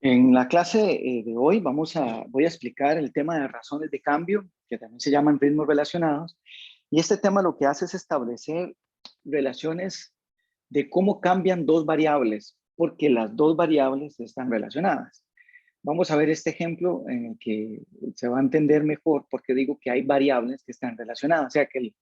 En la clase de hoy voy a explicar el tema de razones de cambio, que también se llaman ritmos relacionados. Y este tema lo que hace es establecer relaciones de cómo cambian dos variables, porque las dos variables están relacionadas. Vamos a ver este ejemplo en el que se va a entender mejor porque digo que hay variables que están relacionadas. O sea que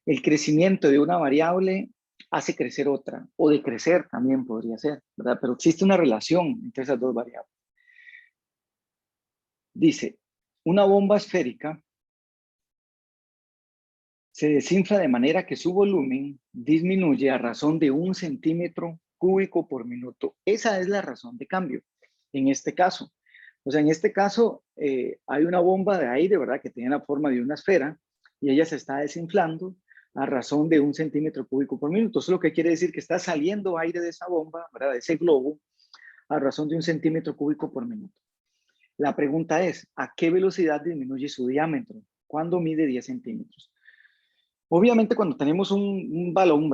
el crecimiento de una variable hace crecer otra, o decrecer también podría ser, ¿verdad? Pero existe una relación entre esas dos variables. Dice, una bomba esférica se desinfla de manera que su volumen disminuye a razón de 1 centímetro cúbico por minuto. Esa es la razón de cambio en este caso. O sea, en este caso hay una bomba de aire, ¿verdad? Que tiene la forma de una esfera y ella se está desinflando a razón de 1 centímetro cúbico por minuto. Eso es lo que quiere decir que está saliendo aire de esa bomba, ¿verdad? De ese globo, a razón de 1 centímetro cúbico por minuto. La pregunta es, ¿a qué velocidad disminuye su diámetro? ¿Cuándo mide 10 centímetros? Obviamente cuando tenemos un balón,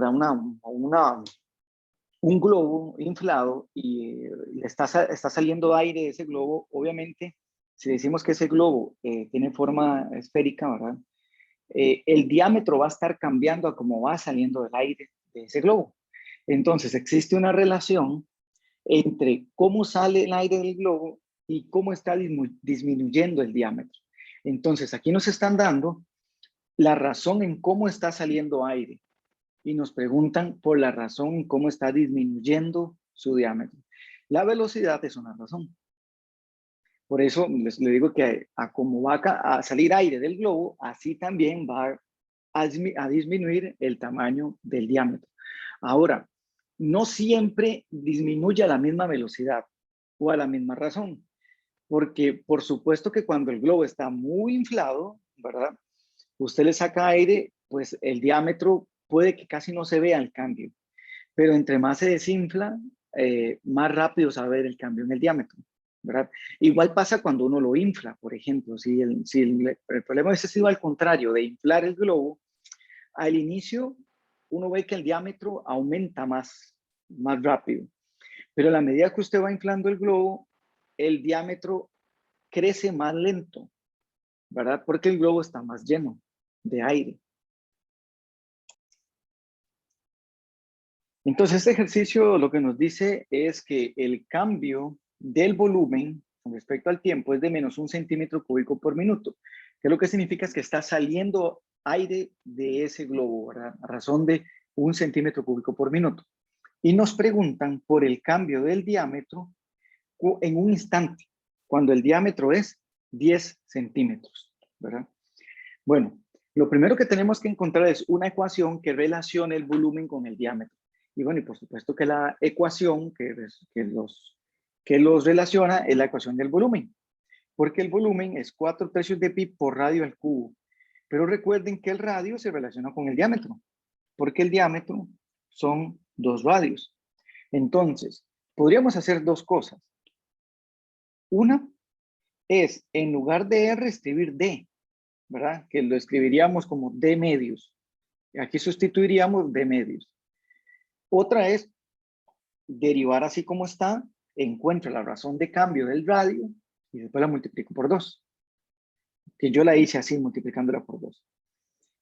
un globo inflado y está saliendo aire de ese globo, obviamente si decimos que ese globo tiene forma esférica, ¿verdad? El diámetro va a estar cambiando a cómo va saliendo el aire de ese globo. Entonces existe una relación entre cómo sale el aire del globo y cómo está disminuyendo el diámetro. Entonces, aquí nos están dando la razón en cómo está saliendo aire y nos preguntan por la razón en cómo está disminuyendo su diámetro. La velocidad es una razón. Por eso les digo que a cómo va a salir aire del globo, así también va a disminuir el tamaño del diámetro. Ahora, no siempre disminuye a la misma velocidad o a la misma razón, porque por supuesto que cuando el globo está muy inflado, ¿verdad? Usted le saca aire, pues el diámetro puede que casi no se vea el cambio, pero entre más se desinfla, más rápido se va a ver el cambio en el diámetro, ¿verdad? Igual pasa cuando uno lo infla, por ejemplo, si el problema hubiese sido al contrario, de inflar el globo, al inicio uno ve que el diámetro aumenta más rápido, pero a la medida que usted va inflando el globo, el diámetro crece más lento, ¿verdad? Porque el globo está más lleno de aire. Entonces, este ejercicio lo que nos dice es que el cambio del volumen con respecto al tiempo es de menos 1 centímetro cúbico por minuto, que lo que significa es que está saliendo aire de ese globo, ¿verdad? A razón de 1 centímetro cúbico por minuto. Y nos preguntan por el cambio del diámetro en un instante, cuando el diámetro es 10 centímetros, ¿verdad? Bueno, lo primero que tenemos que encontrar es una ecuación que relacione el volumen con el diámetro. Y bueno, y por supuesto que la ecuación que los relaciona es la ecuación del volumen, porque el volumen es 4/3 de pi por radio al cubo. Pero recuerden que el radio se relaciona con el diámetro, porque el diámetro son 2 radios. Entonces, podríamos hacer dos cosas. Una es, en lugar de R, escribir D, ¿verdad? Que lo escribiríamos como D medios. Aquí sustituiríamos D medios. Otra es derivar así como está, encuentro la razón de cambio del radio y después la multiplico por 2. Que yo la hice así, multiplicándola por 2.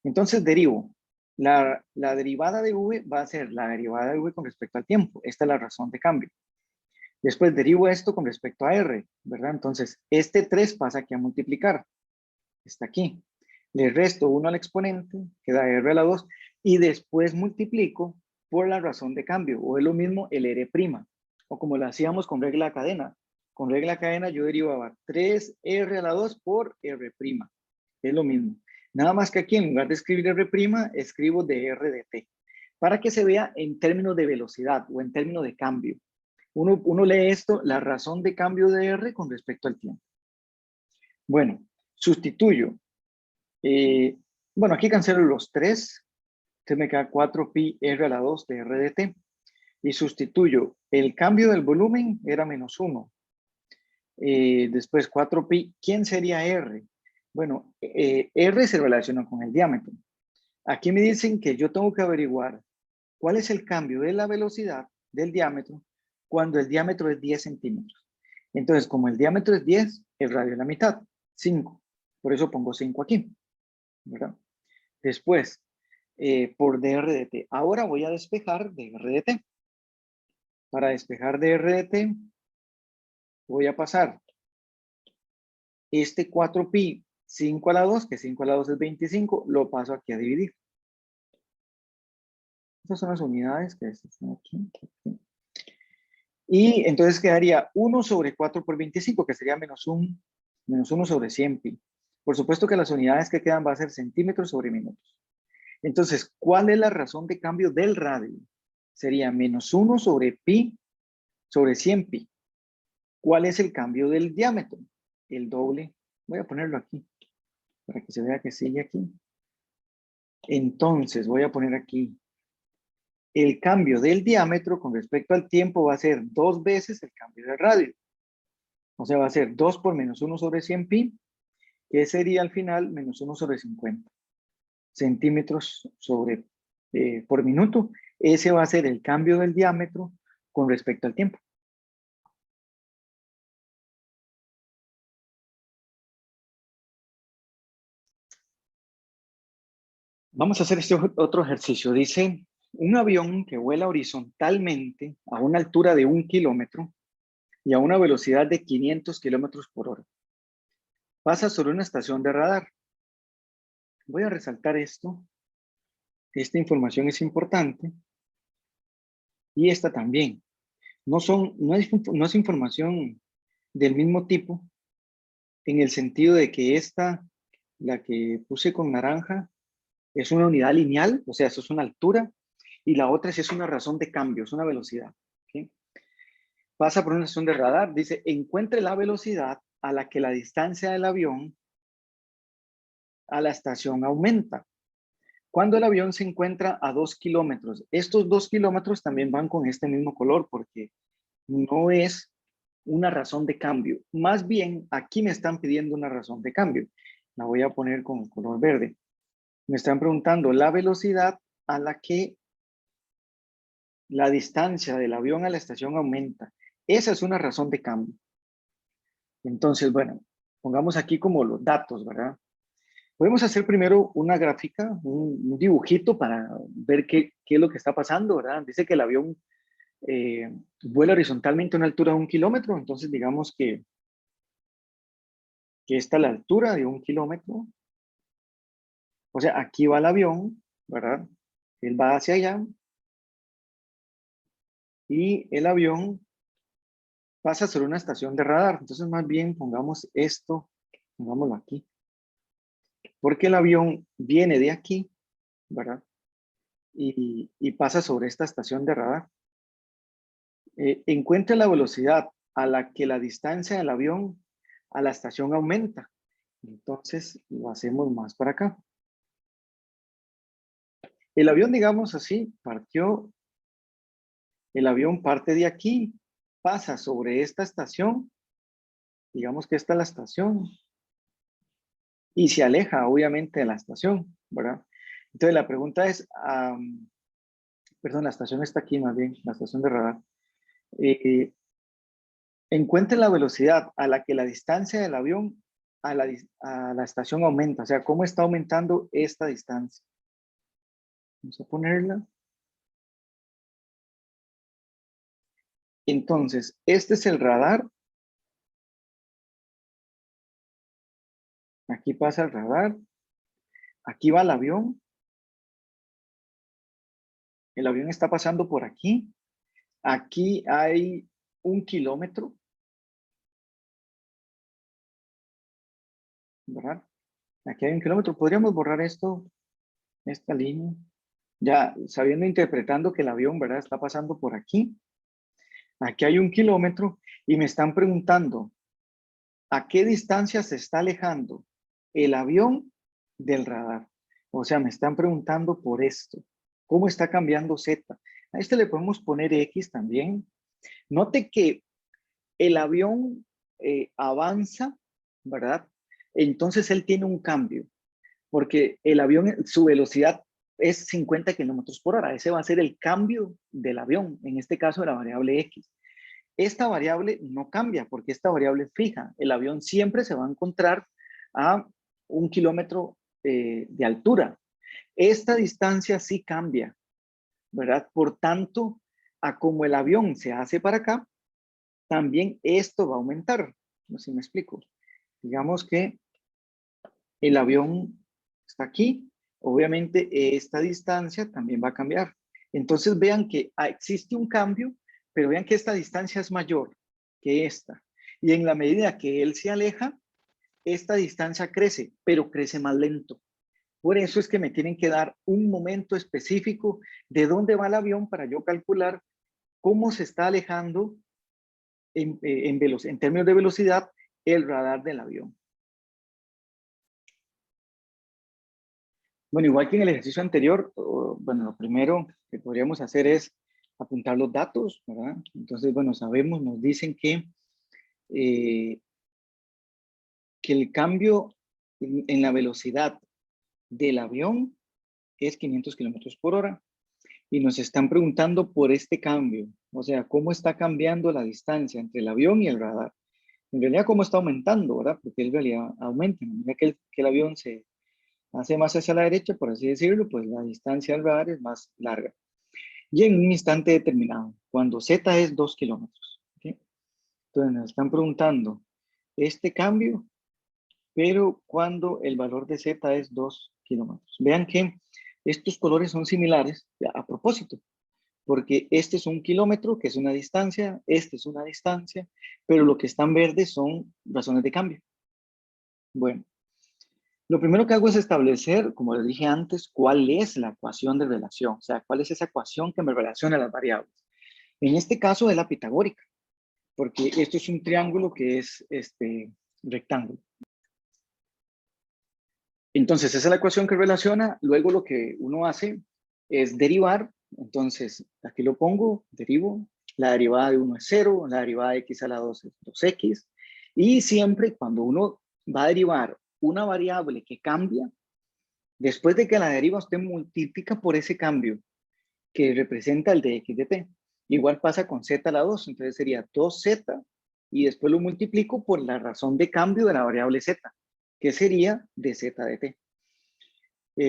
Entonces derivo. La derivada de V va a ser la derivada de V con respecto al tiempo. Esta es la razón de cambio. Después derivo esto con respecto a R, ¿verdad? Entonces, este 3 pasa aquí a multiplicar. Está aquí. Le resto 1 al exponente, queda R a la 2, y después multiplico por la razón de cambio, o es lo mismo el R', o como lo hacíamos con regla de cadena. Con regla de cadena yo derivaba 3R a la 2 por R'. Es lo mismo. Nada más que aquí, en lugar de escribir R', escribo dr de t, para que se vea en términos de velocidad o en términos de cambio. Uno lee esto, la razón de cambio de R con respecto al tiempo. Bueno, sustituyo. Bueno, aquí cancelo los 3. Entonces me queda 4pi r a la 2 de r de t. Y sustituyo. El cambio del volumen era menos 1. Después 4pi. ¿Quién sería r? Bueno, r se relaciona con el diámetro. Aquí me dicen que yo tengo que averiguar cuál es el cambio de la velocidad del diámetro cuando el diámetro es 10 centímetros. Entonces, como el diámetro es 10, el radio es la mitad, 5. Por eso pongo 5 aquí, ¿verdad? Después, por dr de t. Ahora voy a despejar dr de t. Para despejar dr de t, voy a pasar este 4pi 5 a la 2, que 5 a la 2 es 25, lo paso aquí a dividir. Estas son las unidades que están aquí, aquí. Y entonces quedaría 1 sobre 4 por 25, que sería menos 1 sobre 100 pi. Por supuesto que las unidades que quedan va a ser centímetros sobre minutos. Entonces, ¿cuál es la razón de cambio del radio? Sería menos 1 sobre pi sobre 100 pi. ¿Cuál es el cambio del diámetro? El doble. Voy a ponerlo aquí, para que se vea que sigue aquí. Entonces, voy a poner aquí. El cambio del diámetro con respecto al tiempo va a ser 2 veces el cambio del radio. O sea, va a ser 2 por menos 1 sobre 100 pi, que sería al final menos 1 sobre 50 centímetros sobre, por minuto. Ese va a ser el cambio del diámetro con respecto al tiempo. Vamos a hacer este otro ejercicio. Dice, un avión que vuela horizontalmente a una altura de 1 kilómetro y a una velocidad de 500 kilómetros por hora. Pasa sobre una estación de radar. Voy a resaltar esto. Esta información es importante. Y esta también. No es información del mismo tipo, en el sentido de que esta, la que puse con naranja, es una unidad lineal, o sea, eso es una altura, y la otra sí es una razón de cambio, es una velocidad. ¿Okay? Pasa por una estación de radar, dice, encuentre la velocidad a la que la distancia del avión a la estación aumenta. Cuando el avión se encuentra a 2 kilómetros, estos 2 kilómetros también van con este mismo color, porque no es una razón de cambio. Más bien, aquí me están pidiendo una razón de cambio. La voy a poner con color verde. Me están preguntando la velocidad a la que la distancia del avión a la estación aumenta. Esa es una razón de cambio. Entonces, bueno, pongamos aquí como los datos, ¿verdad? Podemos hacer primero una gráfica, un dibujito para ver qué es lo que está pasando, ¿verdad? Dice que el avión vuela horizontalmente a una altura de 1 kilómetro, entonces digamos que esta es la altura de 1 kilómetro. O sea, aquí va el avión, ¿verdad? Él va hacia allá y el avión pasa sobre una estación de radar. Entonces, más bien pongamos esto, pongámoslo aquí. Porque el avión viene de aquí, ¿verdad? Y pasa sobre esta estación de radar. Encuentre la velocidad a la que la distancia del avión a la estación aumenta. Entonces, lo hacemos más para acá. El avión, digamos así, el avión parte de aquí, pasa sobre esta estación, digamos que esta es la estación, y se aleja obviamente de la estación, ¿verdad? Entonces la pregunta es, perdón, la estación está aquí más bien, la estación de radar. Encuentre la velocidad a la que la distancia del avión a la estación aumenta, o sea, cómo está aumentando esta distancia. Vamos a ponerla. Entonces, este es el radar. Aquí pasa el radar. Aquí va el avión. El avión está pasando por aquí. Aquí hay 1 kilómetro. ¿Verdad? Aquí hay 1 kilómetro. Podríamos borrar esto, esta línea. Ya sabiendo, interpretando que el avión, ¿verdad? Está pasando por aquí. Aquí hay 1 kilómetro y me están preguntando a qué distancia se está alejando el avión del radar. O sea, me están preguntando por esto. ¿Cómo está cambiando Z? A este le podemos poner X también. Note que el avión avanza, ¿verdad? Entonces él tiene un cambio, porque el avión, su velocidad es 50 kilómetros por hora. Ese va a ser el cambio del avión, en este caso de la variable X. esta variable no cambia porque esta variable es fija. El avión siempre se va a encontrar a 1 kilómetro de altura. Esta distancia sí cambia, ¿verdad? Por tanto, a como el avión se hace para acá, también esto va a aumentar. No sé si me explico. Digamos que el avión está aquí. Obviamente, esta distancia también va a cambiar. Entonces, vean que existe un cambio, pero vean que esta distancia es mayor que esta. Y en la medida que él se aleja, esta distancia crece, pero crece más lento. Por eso es que me tienen que dar un momento específico de dónde va el avión para yo calcular cómo se está alejando en términos de velocidad el radar del avión. Bueno, igual que en el ejercicio anterior, bueno, lo primero que podríamos hacer es apuntar los datos, ¿verdad? Entonces, bueno, sabemos, nos dicen que el cambio en la velocidad del avión es 500 kilómetros por hora. Y nos están preguntando por este cambio, o sea, cómo está cambiando la distancia entre el avión y el radar. En realidad, cómo está aumentando, ¿verdad? Porque en realidad aumenta. Ya que el avión se hace más hacia la derecha, por así decirlo, pues la distancia al radar es más larga. Y en un instante determinado, cuando Z es 2 kilómetros. ¿Okay? Entonces nos están preguntando este cambio, pero cuando el valor de Z es 2 kilómetros. Vean que estos colores son similares a propósito, porque este es 1 kilómetro, que es una distancia, este es una distancia, pero lo que están verdes son razones de cambio. Bueno, lo primero que hago es establecer, como les dije antes, cuál es la ecuación de relación, o sea, cuál es esa ecuación que me relaciona las variables. En este caso es la pitagórica, porque esto es un triángulo que es rectángulo. Entonces, esa es la ecuación que relaciona. Luego lo que uno hace es derivar. Entonces, aquí lo pongo, derivo. La derivada de 1 es 0, la derivada de x a la 2 es 2x. Y siempre cuando uno va a derivar una variable que cambia, después de que la deriva, usted multiplica por ese cambio que representa el de x de t. Igual pasa con z a la 2, entonces sería 2z y después lo multiplico por la razón de cambio de la variable z, que sería de z de t.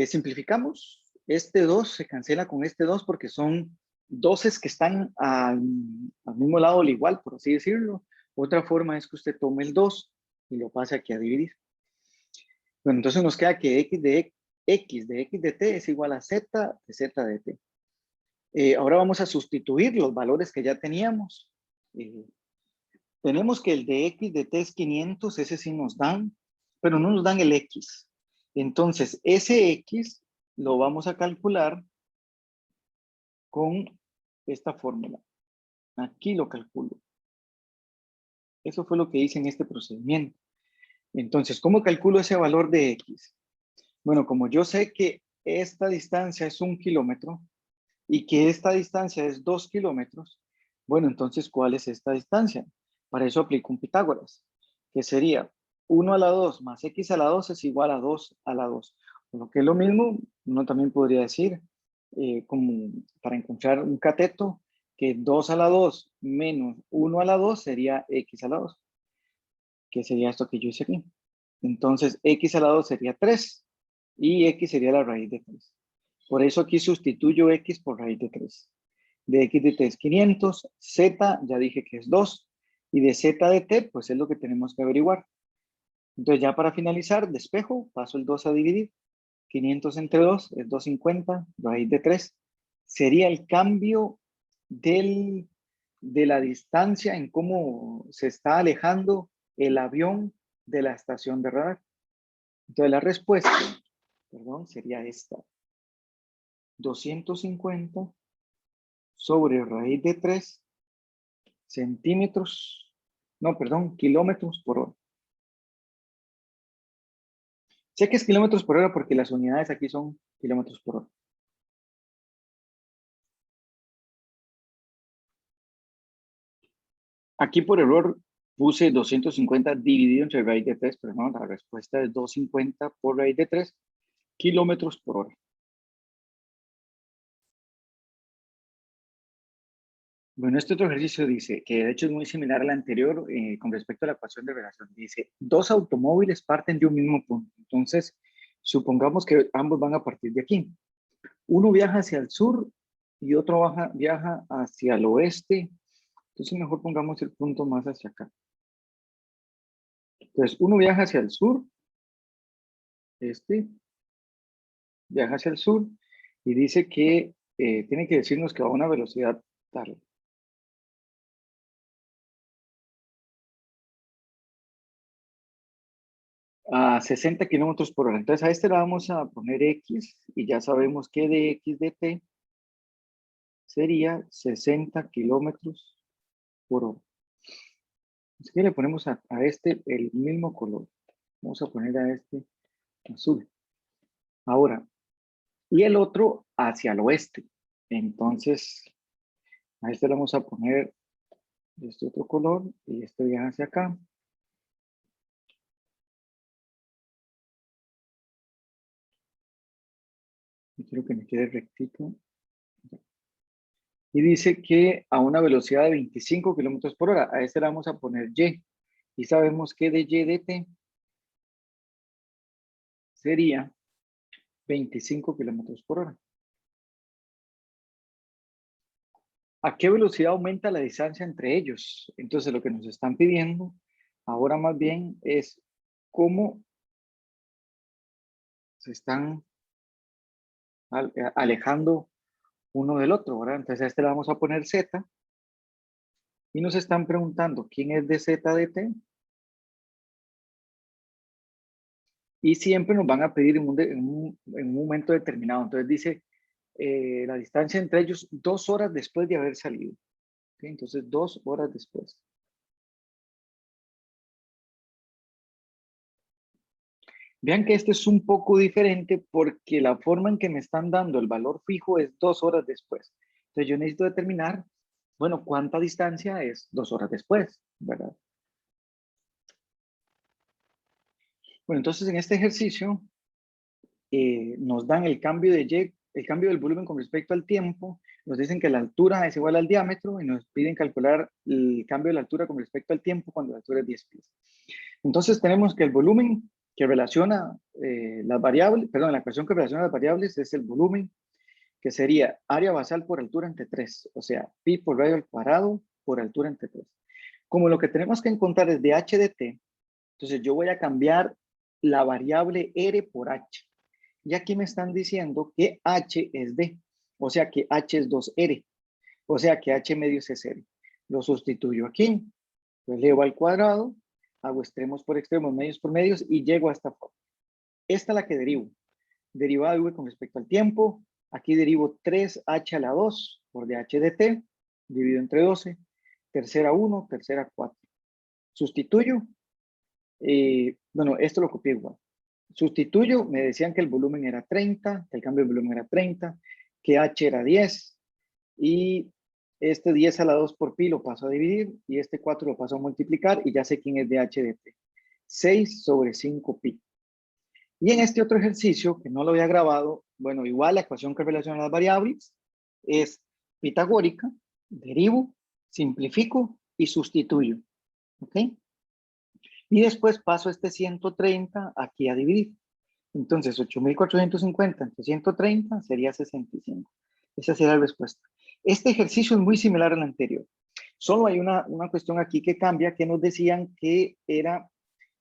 Simplificamos, este 2 se cancela con este 2 porque son doses que están al mismo lado del igual, por así decirlo. Otra forma es que usted tome el 2 y lo pase aquí a dividir. Bueno, entonces nos queda que x de t es igual a z de t. Ahora vamos a sustituir los valores que ya teníamos. Tenemos que el de x de t es 500, ese sí nos dan, pero no nos dan el x. Entonces, ese x lo vamos a calcular con esta fórmula. Aquí lo calculo. Eso fue lo que hice en este procedimiento. Entonces, ¿cómo calculo ese valor de x? Bueno, como yo sé que esta distancia es 1 kilómetro y que esta distancia es 2 kilómetros, bueno, entonces, ¿cuál es esta distancia? Para eso aplico un Pitágoras, que sería 1 a la 2 más x a la 2 es igual a 2 a la 2. Lo que es lo mismo, uno también podría decir, como para encontrar un cateto, que 2 a la 2 menos 1 a la 2 sería x a la 2, que sería esto que yo hice aquí. Entonces, x a la 2 sería 3 y x sería la raíz de 3. Por eso aquí sustituyo x por raíz de 3. De x de t es 500, z ya dije que es 2, y de z de t, pues es lo que tenemos que averiguar. Entonces ya para finalizar, despejo, paso el 2 a dividir. 500 entre 2 es 250, raíz de 3. Sería el cambio de la distancia en cómo se está alejando el avión de la estación de radar. Entonces la respuesta, perdón, sería esta. 250 sobre raíz de 3 centímetros, no, perdón, kilómetros por hora. Sé que es kilómetros por hora porque las unidades aquí son kilómetros por hora. Aquí por error puse 250 dividido entre raíz de 3, pero no, la respuesta es 250 por raíz de 3 kilómetros por hora. Bueno, este otro ejercicio dice, que de hecho es muy similar al anterior con respecto a la ecuación de relación. Dice, dos automóviles parten de un mismo punto. Entonces, supongamos que ambos van a partir de aquí. Uno viaja hacia el sur y otro viaja hacia el oeste. Entonces, mejor pongamos el punto más hacia acá. Entonces, uno viaja hacia el sur, viaja hacia el sur y dice que tiene que decirnos que va a una velocidad tal. A 60 kilómetros por hora. Entonces a este le vamos a poner X y ya sabemos que de X de T sería 60 kilómetros por hora. Así que le ponemos a este el mismo color. Vamos a poner a este azul. Ahora, y el otro hacia el oeste. Entonces, a este le vamos a poner este otro color y este viaja hacia acá. Y quiero que me quede rectito. Y dice que a una velocidad de 25 kilómetros por hora. A este le vamos a poner Y. Y sabemos que de Y de T sería 25 kilómetros por hora. ¿A qué velocidad aumenta la distancia entre ellos? Entonces lo que nos están pidiendo ahora más bien es cómo se están alejando uno del otro, ¿verdad? Entonces a este le vamos a poner Z y nos están preguntando quién es de Z de T y siempre nos van a pedir en un momento determinado. Entonces dice la distancia entre ellos 2 horas después de haber salido. ¿Okay? Entonces 2 horas después. Vean que este es un poco diferente porque la forma en que me están dando el valor fijo es 2 horas después. Entonces yo necesito determinar, bueno, cuánta distancia es 2 horas después, ¿verdad? Bueno, entonces en este ejercicio nos dan el cambio de Y, el cambio del volumen con respecto al tiempo, nos dicen que la altura es igual al diámetro y nos piden calcular el cambio de la altura con respecto al tiempo cuando la altura es 10 pies. Entonces tenemos que el volumen que relaciona las variables, perdón, la ecuación que relaciona las variables es el volumen, que sería área basal por altura entre 3, o sea, pi por radio al cuadrado por altura entre 3. Como lo que tenemos que encontrar es de h de t, entonces yo voy a cambiar la variable r por h. Y aquí me están diciendo que h es d, o sea que h es 2r, o sea que h medio es r. Lo sustituyo aquí, lo elevo al cuadrado, hago extremos por extremos, medios por medios y llego a esta forma. Esta es la que derivo. Derivada de v con respecto al tiempo. Aquí derivo 3h a la 2 por dh de t, dividido entre 12. Tercera 1, tercera 4. Sustituyo. Bueno, esto lo copié igual. Sustituyo, me decían que el volumen era 30, que el cambio de volumen era 30, que h era 10, y este 10 a la 2 por pi lo paso a dividir, y este 4 lo paso a multiplicar, y ya sé quién es de h de t. 6 sobre 5 pi. Y en este otro ejercicio, que no lo había grabado, bueno, igual la ecuación que relaciona las variables es pitagórica, derivo, simplifico y sustituyo. ¿Ok? Y después paso este 130 aquí a dividir. Entonces, 8.450 entre 130 sería 65. Esa sería la respuesta. Este ejercicio es muy similar al anterior. Solo hay una cuestión aquí que cambia, que nos decían que era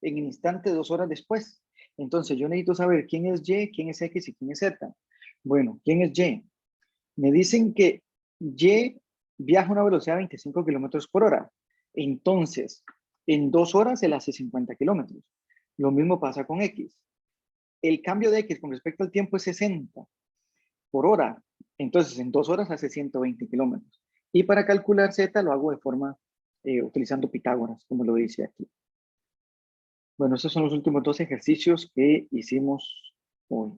en el instante 2 horas después. Entonces, yo necesito saber quién es Y, quién es X y quién es Z. Bueno, ¿quién es Y? Me dicen que Y viaja a una velocidad de 25 kilómetros por hora. Entonces, en 2 horas él hace 50 kilómetros. Lo mismo pasa con X. El cambio de X con respecto al tiempo es 60 por hora. Entonces, en 2 horas hace 120 kilómetros. Y para calcular Z lo hago de forma utilizando Pitágoras, como lo dice aquí. Bueno, esos son los últimos 2 ejercicios que hicimos hoy.